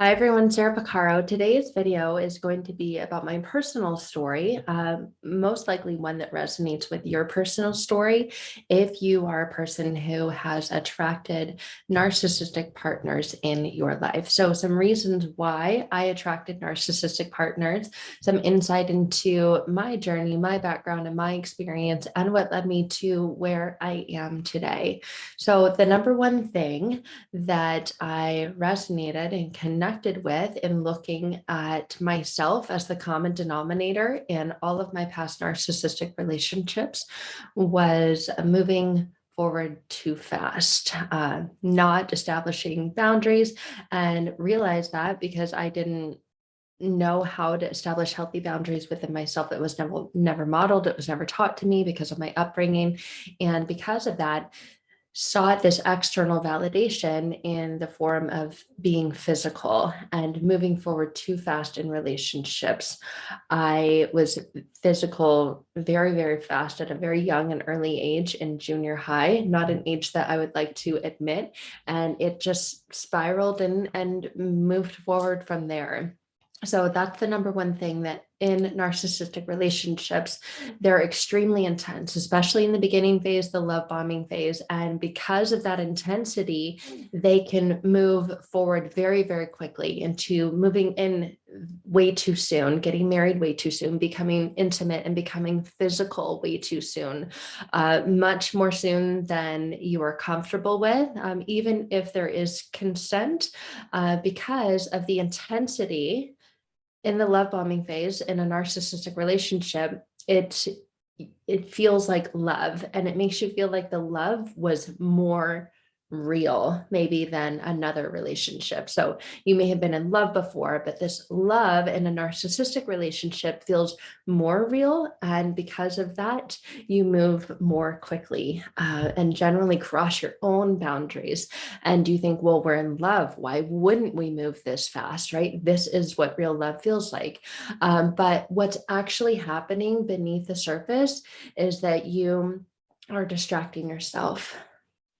Hi everyone, Sarah Picaro. Today's video is going to be about my personal story, most likely one that resonates with your personal story if you are a person who has attracted narcissistic partners in your life. So some reasons why I attracted narcissistic partners, some insight into my journey, my background, and my experience, and what led me to where I am today. So the number one thing that I resonated and connected with in looking at myself as the common denominator in all of my past narcissistic relationships was moving forward too fast, not establishing boundaries, and realized that because I didn't know how to establish healthy boundaries within myself. It was never modeled. It was never taught to me because of my upbringing. And because of that, sought this external validation in the form of being physical and moving forward too fast in relationships. I was physical very, very fast at a very young and early age in junior high, not an age that I would like to admit. And it just spiraled and moved forward from there. So that's the number one thing, that in narcissistic relationships, they're extremely intense, especially in the beginning phase, the love bombing phase. And because of that intensity, they can move forward very, very quickly into moving in way too soon, getting married way too soon, becoming intimate and becoming physical way too soon, much more soon than you are comfortable with, even if there is consent, because of the intensity in the love bombing phase in a narcissistic relationship. It feels like love, and it makes you feel like the love was more real maybe than another relationship. So you may have been in love before, but this love in a narcissistic relationship feels more real, and because of that you move more quickly, and generally cross your own boundaries. And you think, well, we're in love, why wouldn't we move this fast, right? This is what real love feels like. But what's actually happening beneath the surface is that you are distracting yourself.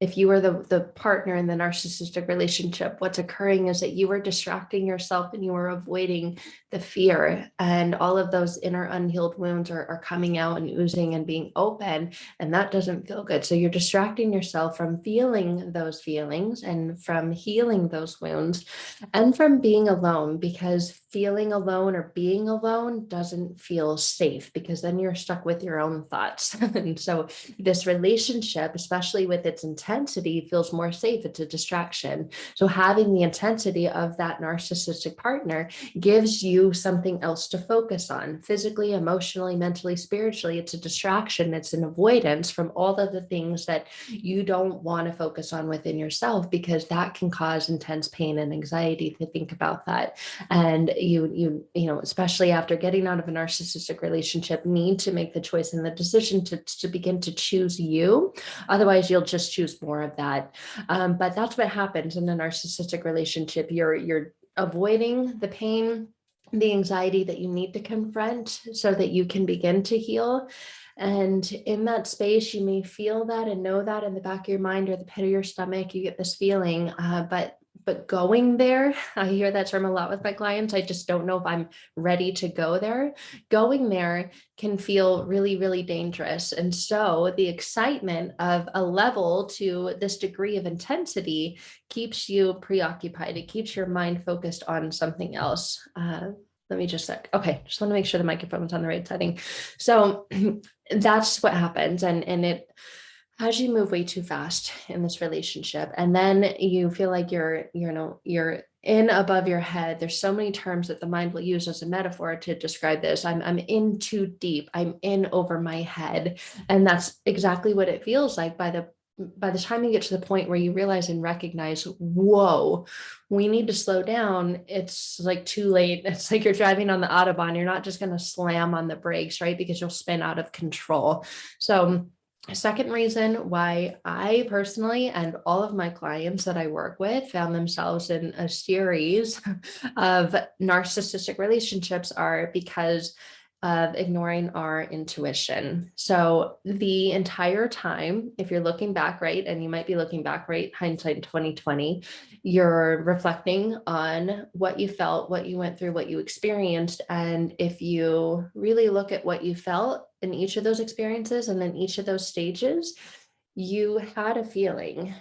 If you are the partner in the narcissistic relationship, what's occurring is that you are distracting yourself and you are avoiding the fear, and all of those inner unhealed wounds are coming out and oozing and being open, and that doesn't feel good. So you're distracting yourself from feeling those feelings and from healing those wounds and from being alone, because feeling alone or being alone doesn't feel safe, because then you're stuck with your own thoughts. And so this relationship, especially with its intensity, feels more safe. It's a distraction. So having the intensity of that narcissistic partner gives you something else to focus on physically, emotionally, mentally, spiritually. It's a distraction. It's an avoidance from all of the things that you don't want to focus on within yourself, because that can cause intense pain and anxiety to think about that. And you know, especially after getting out of a narcissistic relationship, need to make the choice and the decision to begin to choose you. Otherwise, you'll just choose more of that. But that's what happens in a narcissistic relationship. You're avoiding the pain, the anxiety that you need to confront so that you can begin to heal. And in that space, you may feel that and know that in the back of your mind or the pit of your stomach, you get this feeling, but going there, I hear that term a lot with my clients. I just don't know if I'm ready to go there. Going there can feel really, really dangerous. And so the excitement of a level to this degree of intensity keeps you preoccupied. It keeps your mind focused on something else. Let me just sec. Okay, just want to make sure the microphone is on the right setting. So that's what happens. And it, as you move way too fast in this relationship, and then you feel like you're in above your head. There's so many terms that the mind will use as a metaphor to describe this. I'm in too deep. I'm in over my head. And that's exactly what it feels like by the time you get to the point where you realize and recognize, whoa, we need to slow down. It's like too late. It's like you're driving on the Autobahn. You're not just going to slam on the brakes, right? Because you'll spin out of control. So second reason why I personally and all of my clients that I work with found themselves in a series of narcissistic relationships are because of ignoring our intuition. So the entire time, if you're looking back, right, and you might be looking back, right, hindsight 2020, you're reflecting on what you felt, what you went through, what you experienced. And if you really look at what you felt in each of those experiences and in each of those stages, you had a feeling.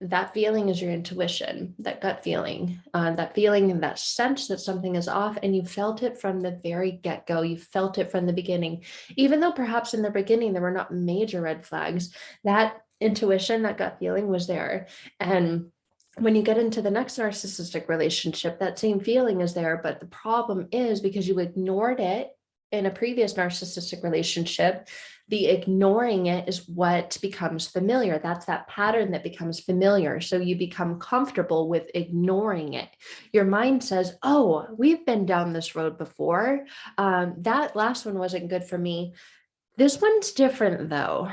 That feeling is your intuition, that gut feeling, that feeling and that sense that something is off. And you felt it from the very get-go. You felt it from the beginning. Even though perhaps in the beginning there were not major red flags, that intuition, that gut feeling was there. And when you get into the next narcissistic relationship, that same feeling is there. But the problem is because you ignored it in a previous narcissistic relationship, the ignoring it is what becomes familiar. That's that pattern that becomes familiar. So you become comfortable with ignoring it. Your mind says, oh, we've been down this road before. That last one wasn't good for me. This one's different though.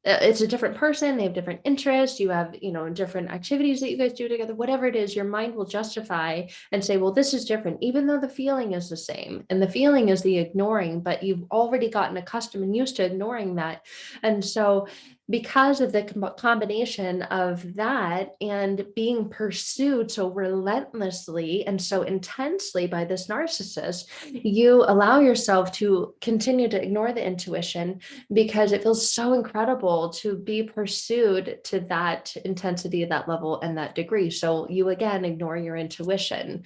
It's a different person. They have different interests. You have, different activities that you guys do together, whatever it is, your mind will justify and say, well, this is different, even though the feeling is the same. And the feeling is the ignoring, but you've already gotten accustomed and used to ignoring that. And so because of the combination of that and being pursued so relentlessly and so intensely by this narcissist, you allow yourself to continue to ignore the intuition because it feels so incredible to be pursued to that intensity, that level, and that degree. So you again ignore your intuition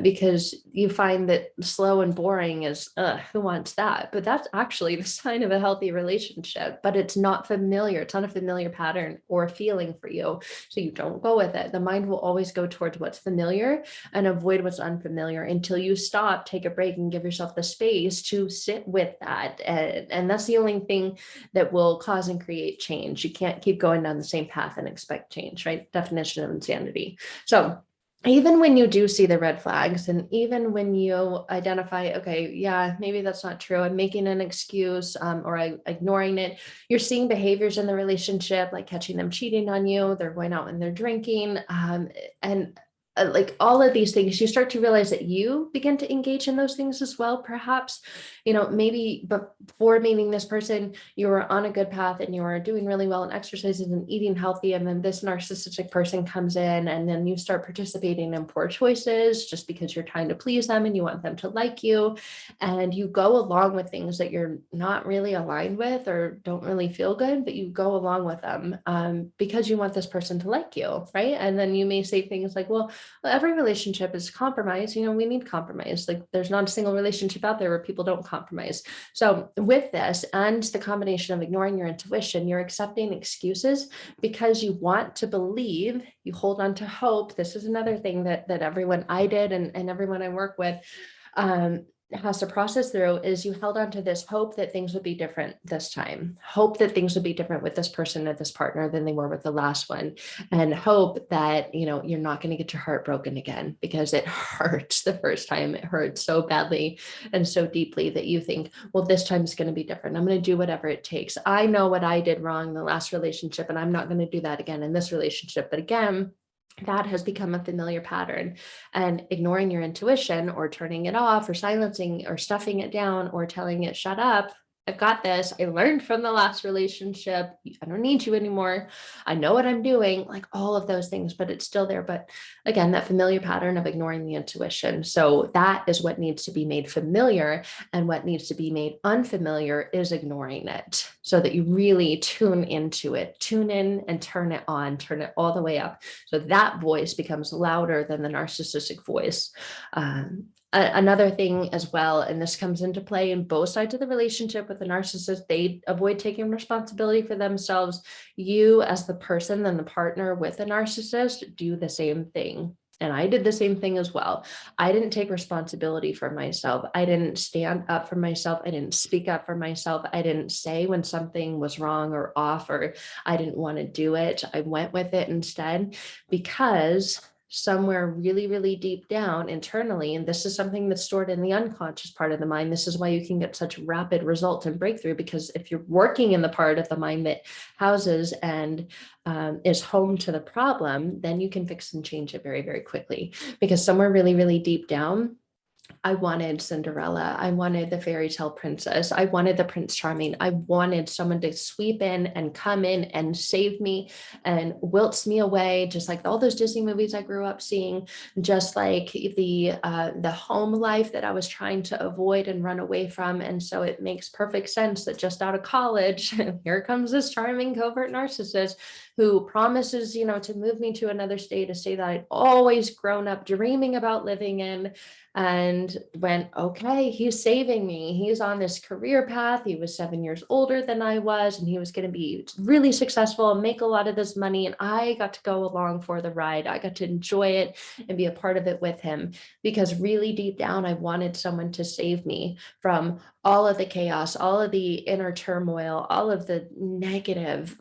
because you find that slow and boring is, who wants that? But that's actually the sign of a healthy relationship, but it's not familiar. It's not a familiar pattern or feeling for you. So you don't go with it. The mind will always go towards what's familiar and avoid what's unfamiliar until you stop, take a break, and give yourself the space to sit with that. And that's the only thing that will cause and create change. You can't keep going down the same path and expect change, right? Definition of insanity. So even when you do see the red flags, and even when you identify, okay, yeah, maybe that's not true, I'm making an excuse, or I'm ignoring it, you're seeing behaviors in the relationship, like catching them cheating on you, they're going out and they're drinking, and like all of these things, you start to realize that you begin to engage in those things as well. Perhaps, maybe before meeting this person, you were on a good path and you were doing really well in exercises and eating healthy. And then this narcissistic person comes in and then you start participating in poor choices just because you're trying to please them and you want them to like you. And you go along with things that you're not really aligned with or don't really feel good, but you go along with them because you want this person to like you, right? And then you may say things like, well, every relationship is compromise. We need compromise. Like there's not a single relationship out there where people don't compromise. So with this and the combination of ignoring your intuition, you're accepting excuses because you want to believe, you hold on to hope. This is another thing that everyone I did and everyone I work with has to process through is you held on to this hope that things would be different this time, hope that things would be different with this person or this partner than they were with the last one, and hope that, you're not going to get your heart broken again because it hurts the first time. It hurts so badly and so deeply that you think, well, this time is going to be different. I'm going to do whatever it takes. I know what I did wrong in the last relationship and I'm not going to do that again in this relationship. But again, that has become a familiar pattern, and ignoring your intuition or turning it off or silencing or stuffing it down or telling it, shut up, I've got this. I learned from the last relationship. I don't need you anymore. I know what I'm doing, like all of those things, but it's still there. But again, that familiar pattern of ignoring the intuition. So that is what needs to be made familiar. And what needs to be made unfamiliar is ignoring it so that you really tune into it, tune in and turn it on, turn it all the way up. So that voice becomes louder than the narcissistic voice. Another thing as well, and this comes into play in both sides of the relationship with the narcissist, they avoid taking responsibility for themselves. You as the person and the partner with a narcissist do the same thing. And I did the same thing as well. I didn't take responsibility for myself. I didn't stand up for myself. I didn't speak up for myself. I didn't say when something was wrong or off, or I didn't want to do it. I went with it instead because somewhere really, really deep down internally, and this is something that's stored in the unconscious part of the mind. This is why you can get such rapid results and breakthrough, because if you're working in the part of the mind that houses and is home to the problem, then you can fix and change it very, very quickly, because somewhere really, really deep down, I wanted Cinderella. I wanted the fairy tale princess. I wanted the Prince Charming. I wanted someone to sweep in and come in and save me and wilts me away, just like all those Disney movies I grew up seeing, just like the home life that I was trying to avoid and run away from. And so it makes perfect sense that just out of college, here comes this charming covert narcissist who promises, to move me to another state, a state that I'd always grown up dreaming about living in, and went, okay, he's saving me. He's on this career path. He was 7 years older than I was, and he was going to be really successful and make a lot of this money. And I got to go along for the ride. I got to enjoy it and be a part of it with him, because really deep down, I wanted someone to save me from all of the chaos, all of the inner turmoil, all of the negative,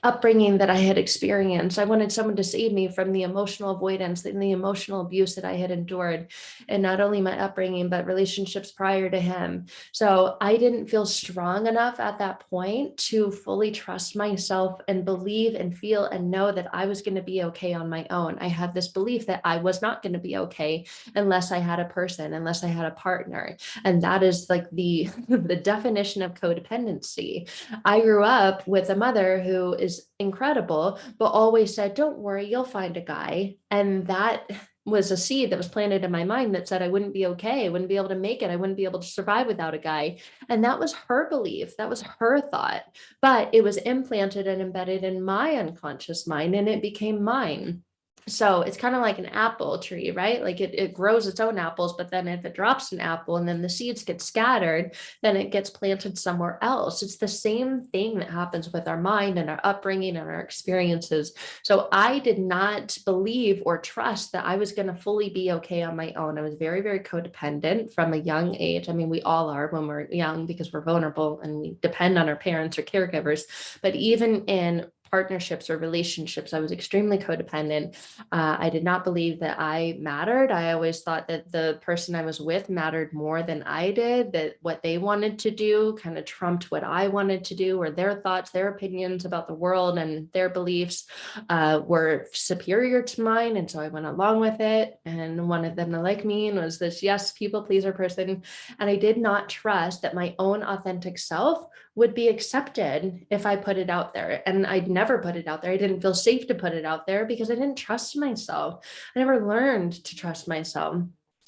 upbringing that I had experienced. I wanted someone to save me from the emotional avoidance and the emotional abuse that I had endured, and not only my upbringing, but relationships prior to him. So I didn't feel strong enough at that point to fully trust myself and believe and feel and know that I was going to be okay on my own. I had this belief that I was not going to be okay unless I had a person, unless I had a partner. And that is like the the definition of codependency. I grew up with a mother who is incredible, but always said, don't worry, you'll find a guy. And that was a seed that was planted in my mind that said I wouldn't be okay. I wouldn't be able to make it. I wouldn't be able to survive without a guy. And that was her belief. That was her thought. But it was implanted and embedded in my unconscious mind, and it became mine. So it's kind of like an apple tree, right? Like it grows its own apples, but then if it drops an apple and then the seeds get scattered, then it gets planted somewhere else. It's the same thing that happens with our mind and our upbringing and our experiences. So I did not believe or trust that I was going to fully be okay on my own. I was very, very codependent from a young age. I mean, we all are when we're young because we're vulnerable and we depend on our parents or caregivers. But even in partnerships or relationships, I was extremely codependent. I did not believe that I mattered. I always thought that the person I was with mattered more than I did, that what they wanted to do kind of trumped what I wanted to do, or their thoughts, their opinions about the world and their beliefs were superior to mine. And so I went along with it and wanted them to like me, and was this, yes, people pleaser person. And I did not trust that my own authentic self would be accepted if I put it out there. And I'd never put it out there. I didn't feel safe to put it out there because I didn't trust myself. I never learned to trust myself.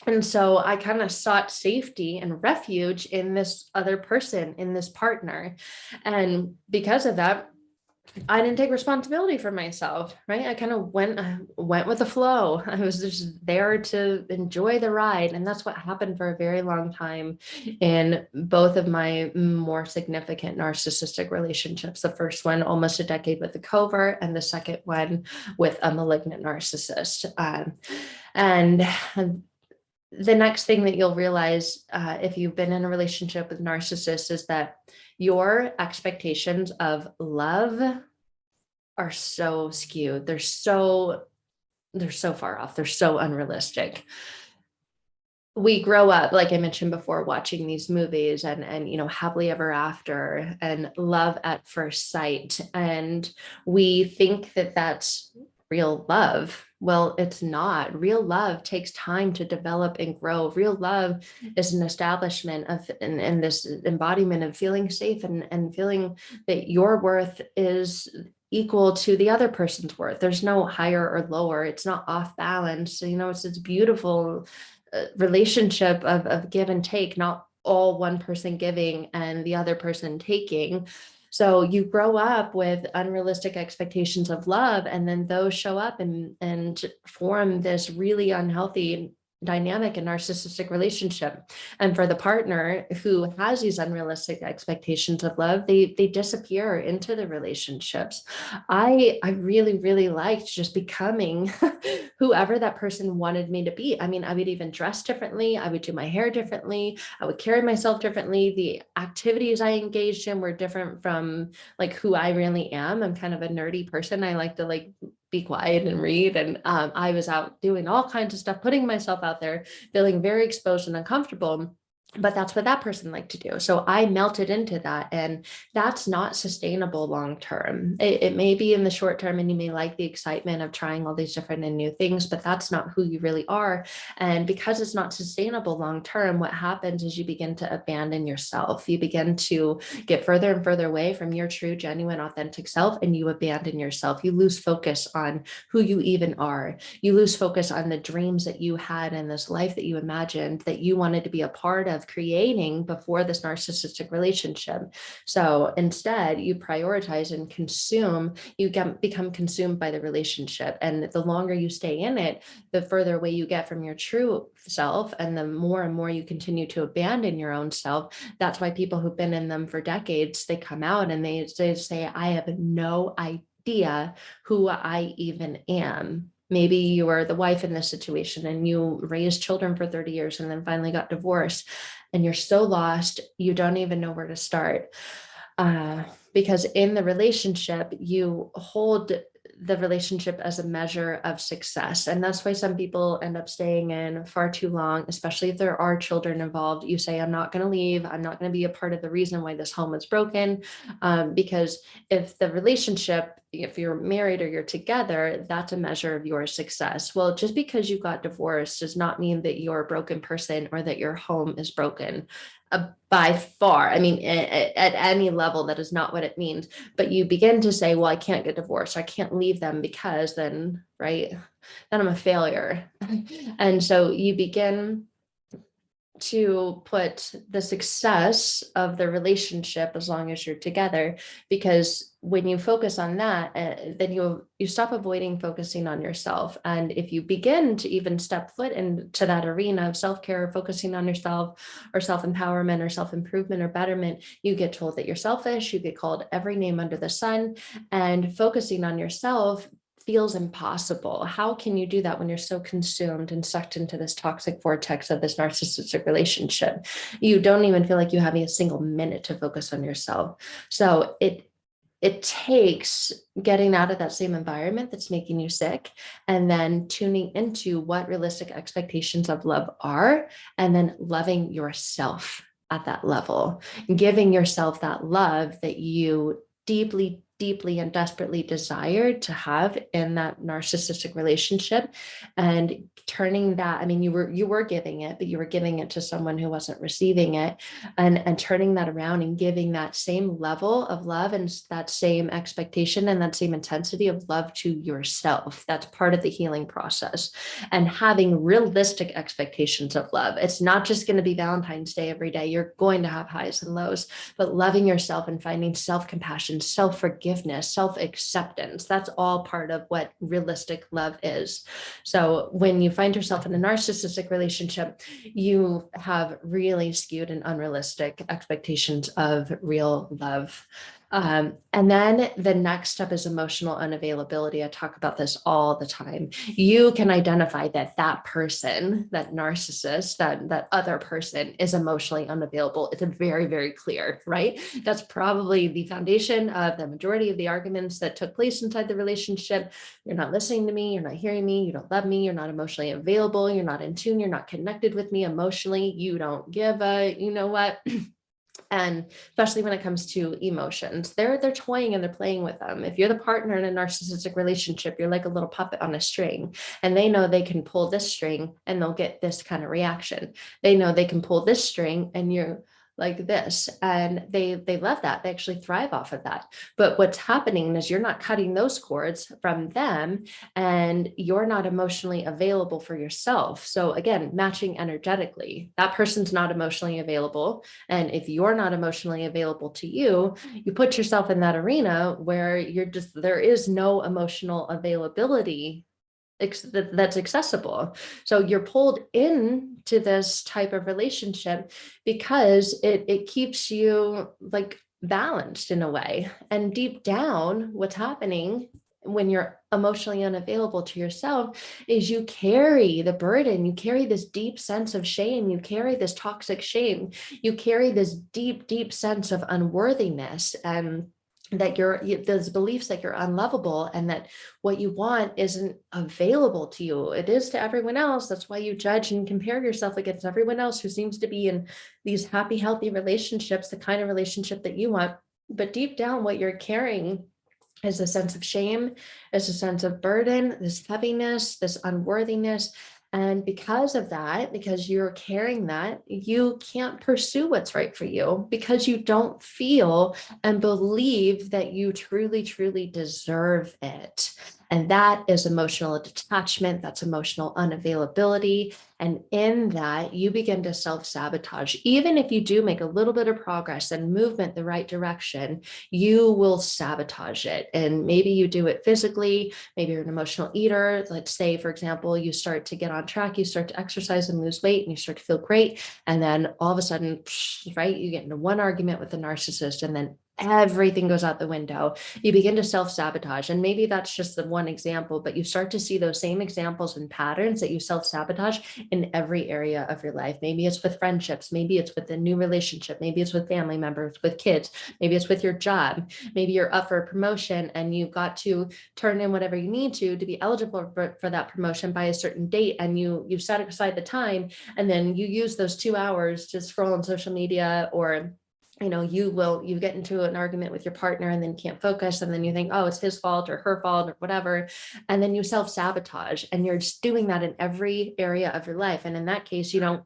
And so I kind of sought safety and refuge in this other person, in this partner. And because of that, I didn't take responsibility for myself, right? I kind of went with the flow. I was just there to enjoy the ride. And that's what happened for a very long time in both of my more significant narcissistic relationships. The first one, almost a decade with the covert, and the second one with a malignant narcissist. And the next thing that you'll realize if you've been in a relationship with narcissists is that your expectations of love are so skewed. They're so far off. They're so unrealistic. We grow up, like I mentioned before, watching these movies and happily ever after and love at first sight, and we think that that's real love. Well, it's not. Real love takes time to develop and grow. Real love is an establishment of and this embodiment of feeling safe and feeling that your worth is equal to the other person's worth. There's no higher or lower. It's not off balance. So, it's this beautiful relationship of give and take, not all one person giving and the other person taking. So you grow up with unrealistic expectations of love, and then those show up and form this really unhealthy dynamic and narcissistic relationship. And for the partner who has these unrealistic expectations of love, they disappear into the relationships. I really, really liked just becoming whoever that person wanted me to be. I mean, I would even dress differently. I would do my hair differently. I would carry myself differently. The activities I engaged in were different from like who I really am. I'm kind of a nerdy person. I like to be quiet and read. And I was out doing all kinds of stuff, putting myself out there, feeling very exposed and uncomfortable. But that's what that person liked to do. So I melted into that, and that's not sustainable long term. It may be in the short term, and you may like the excitement of trying all these different and new things, but that's not who you really are. And because it's not sustainable long term, what happens is you begin to abandon yourself. You begin to get further and further away from your true, genuine, authentic self, and you abandon yourself. You lose focus on who you even are. You lose focus on the dreams that you had and this life that you imagined that you wanted to be a part of creating before this narcissistic relationship. So instead, you prioritize and consume, become consumed by the relationship. And the longer you stay in it, the further away you get from your true self, and the more and more you continue to abandon your own self. That's why people who've been in them for decades, they come out and they say, I have no idea who I even am. Maybe you were the wife in this situation and you raised children for 30 years and then finally got divorced, and you're so lost, you don't even know where to start. Because in the relationship, you hold the relationship as a measure of success. And that's why some people end up staying in far too long, especially if there are children involved. You say, I'm not going to leave. I'm not going to be a part of the reason why this home is broken. Because if the relationship, if you're married or you're together, that's a measure of your success. Well, just because you got divorced does not mean that you're a broken person or that your home is broken. By far, I mean, at any level, that is not what it means. But you begin to say, well, I can't get divorced. I can't leave them because then, right, then I'm a failure. And so you begin to put the success of the relationship as long as you're together, because when you focus on that, then you stop avoiding focusing on yourself. And if you begin to even step foot into that arena of self-care, focusing on yourself or self-empowerment or self-improvement or betterment, you get told that you're selfish, you get called every name under the sun, and focusing on yourself feels impossible. How can you do that when you're so consumed and sucked into this toxic vortex of this narcissistic relationship? You don't even feel like you have a single minute to focus on yourself. So it takes getting out of that same environment that's making you sick, and then tuning into what realistic expectations of love are, and then loving yourself at that level, giving yourself that love that you deeply, deeply and desperately desired to have in that narcissistic relationship, and turning that, I mean, you were giving it, but you were giving it to someone who wasn't receiving it, and turning that around and giving that same level of love and that same expectation and that same intensity of love to yourself. That's part of the healing process. And having realistic expectations of love. It's not just going to be Valentine's Day every day. You're going to have highs and lows, but loving yourself and finding self-compassion, self-forgiveness, self-acceptance. That's all part of what realistic love is. So when you find yourself in a narcissistic relationship, you have really skewed and unrealistic expectations of real love. And then the next step is emotional unavailability. I talk about this all the time. You can identify that that person, that narcissist, that other person is emotionally unavailable. It's very, very clear, right? That's probably the foundation of the majority of the arguments that took place inside the relationship. You're not listening to me. You're not hearing me. You don't love me. You're not emotionally available. You're not in tune. You're not connected with me emotionally. You don't give a, you know what? And especially when it comes to emotions, they're toying and they're playing with them. If you're the partner in a narcissistic relationship, you're like a little puppet on a string, and they know they can pull this string and they'll get this kind of reaction. They know they can pull this string and you're like this, and they love that. They actually thrive off of that. But what's happening is you're not cutting those cords from them, and you're not emotionally available for yourself. So again, matching energetically, that person's not emotionally available. And if you're not emotionally available to you, you put yourself in that arena where there is no emotional availability that's accessible. So you're pulled into this type of relationship because it keeps you like balanced in a way. And deep down, what's happening when you're emotionally unavailable to yourself is you carry the burden, you carry this deep sense of shame, you carry this toxic shame, you carry this deep, deep sense of unworthiness. And that those beliefs that you're unlovable and that what you want isn't available to you. It is to everyone else. That's why you judge and compare yourself against everyone else who seems to be in these happy, healthy relationships, the kind of relationship that you want. But deep down, what you're carrying is a sense of shame, is a sense of burden, this heaviness, this unworthiness. And because of that, because you're carrying that, you can't pursue what's right for you because you don't feel and believe that you truly, truly deserve it. And that is emotional detachment, that's emotional unavailability. And in that, you begin to self-sabotage. Even if you do make a little bit of progress and movement the right direction, you will sabotage it. And maybe you do it physically, maybe you're an emotional eater. Let's say, for example, you start to get on track, you start to exercise and lose weight, and you start to feel great. And then all of a sudden, right, you get into one argument with a narcissist, and then everything goes out the window. You begin to self-sabotage. And maybe that's just the one example, but you start to see those same examples and patterns that you self-sabotage in every area of your life. Maybe it's with friendships, maybe it's with a new relationship, maybe it's with family members, with kids, maybe it's with your job, maybe you're up for a promotion and you've got to turn in whatever you need to be eligible for that promotion by a certain date, and you set aside the time, and then you use those 2 hours to scroll on social media, or you get into an argument with your partner and then can't focus, and then you think, oh, it's his fault or her fault or whatever, and then you self-sabotage, and you're just doing that in every area of your life. And in that case, you don't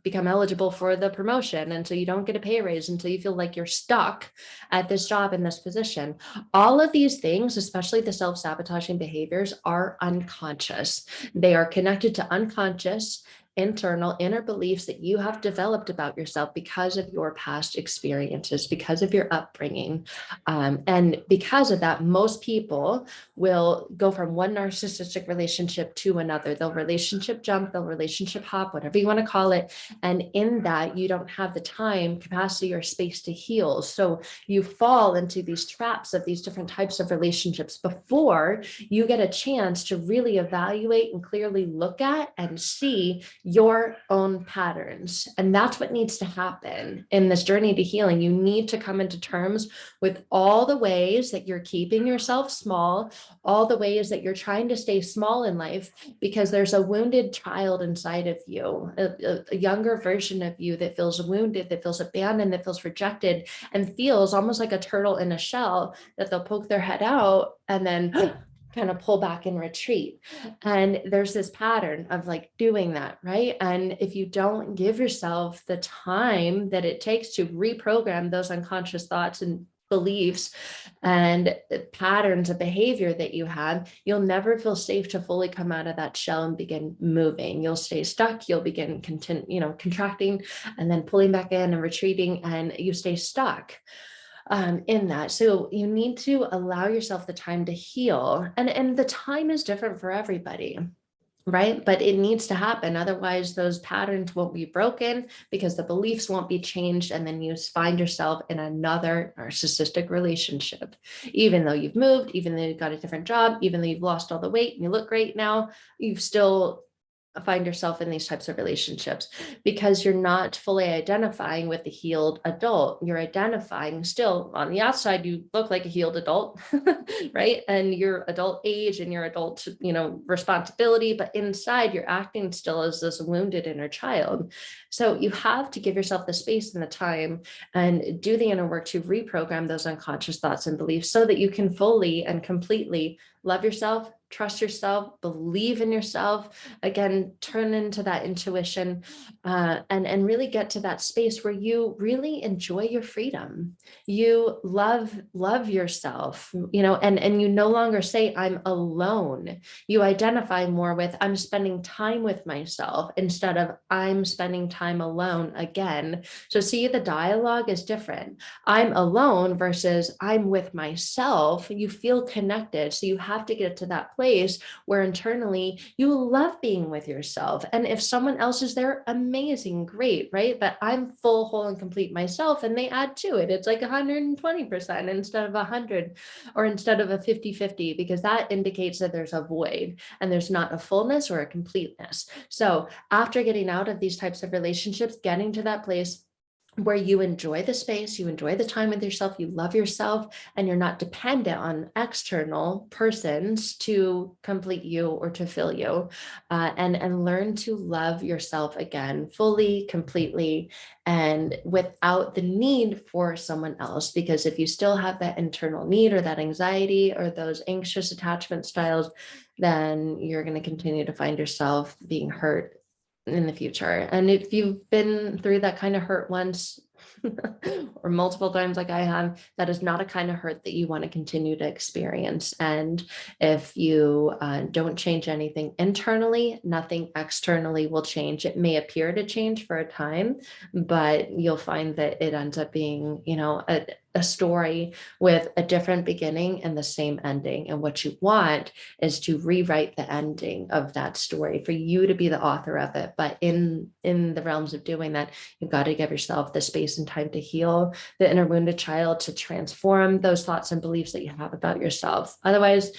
become eligible for the promotion, and so you don't get a pay raise until you feel like you're stuck at this job in this position. All of these things, especially the self-sabotaging behaviors, are unconscious. They are connected to unconscious internal inner beliefs that you have developed about yourself because of your past experiences, because of your upbringing. And because of that, most people will go from one narcissistic relationship to another. They'll relationship jump, they'll relationship hop, whatever you want to call it. And in that, you don't have the time, capacity, or space to heal. So you fall into these traps of these different types of relationships before you get a chance to really evaluate and clearly look at and see your own patterns. And that's what needs to happen in this journey to healing. You need to come into terms with all the ways that you're keeping yourself small, all the ways that you're trying to stay small in life, because there's a wounded child inside of you, a younger version of you that feels wounded, that feels abandoned, that feels rejected, and feels almost like a turtle in a shell, that they'll poke their head out and then kind of pull back and retreat. And there's this pattern of like doing that, right? And if you don't give yourself the time that it takes to reprogram those unconscious thoughts and beliefs and patterns of behavior that you have, you'll never feel safe to fully come out of that shell and begin moving. You'll stay stuck. You'll begin contracting and then pulling back in and retreating, and you stay stuck in that. So you need to allow yourself the time to heal, and the time is different for everybody, right? But it needs to happen. Otherwise, those patterns won't be broken because the beliefs won't be changed. And then you find yourself in another narcissistic relationship, even though you've moved, even though you've got a different job, even though you've lost all the weight and you look great now, you've still find yourself in these types of relationships because you're not fully identifying with the healed adult. You're identifying still on the outside, you look like a healed adult, right? And your adult age and your adult, responsibility, but inside you're acting still as this wounded inner child. So you have to give yourself the space and the time and do the inner work to reprogram those unconscious thoughts and beliefs so that you can fully and completely love yourself, trust yourself, believe in yourself, again, turn into that intuition, and really get to that space where you really enjoy your freedom. You love yourself, and you no longer say, I'm alone. You identify more with, I'm spending time with myself instead of I'm spending time alone again. So see, the dialogue is different. I'm alone versus I'm with myself. You feel connected. So you have to get to that place where internally you love being with yourself. And if someone else is there, amazing, great, right? But I'm full, whole, and complete myself, and they add to it. It's like 120% instead of 100, or instead of a 50-50, because that indicates that there's a void and there's not a fullness or a completeness. So after getting out of these types of relationships, getting to that place where you enjoy the space, you enjoy the time with yourself, you love yourself, and you're not dependent on external persons to complete you or to fill you. And learn to love yourself again, fully, completely, and without the need for someone else. Because if you still have that internal need or that anxiety or those anxious attachment styles, then you're going to continue to find yourself being hurt in the future. And if you've been through that kind of hurt once or multiple times like I have, that is not a kind of hurt that you want to continue to experience. And if you don't change anything internally, nothing externally will change. It may appear to change for a time, but you'll find that it ends up being, a story with a different beginning and the same ending. And what you want is to rewrite the ending of that story, for you to be the author of it. But in the realms of doing that, you've got to give yourself the space and time to heal the inner wounded child, to transform those thoughts and beliefs that you have about yourself. Otherwise,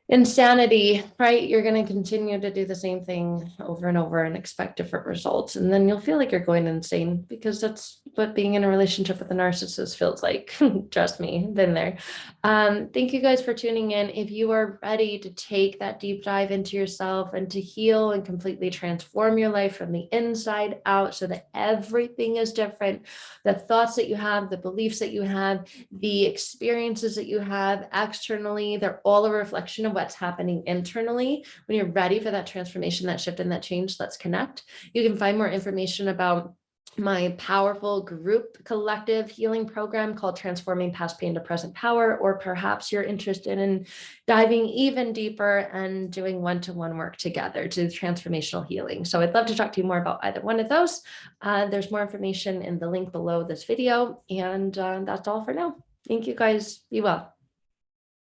insanity, right? You're going to continue to do the same thing over and over and expect different results. And then you'll feel like you're going insane, because that's what being in a relationship with a narcissist feels like. Trust me, been there. Thank you guys for tuning in. If you are ready to take that deep dive into yourself and to heal and completely transform your life from the inside out so that everything is different, the thoughts that you have, the beliefs that you have, the experiences that you have externally, they're all a reflection of what's happening internally. When you're ready for that transformation, that shift, and that change, let's connect. You can find more information about my powerful group collective healing program called Transforming Past Pain to Present Power, or perhaps you're interested in diving even deeper and doing one-to-one work together to transformational healing. So I'd love to talk to you more about either one of those. There's more information in the link below this video, and that's all for now. Thank you guys. Be well.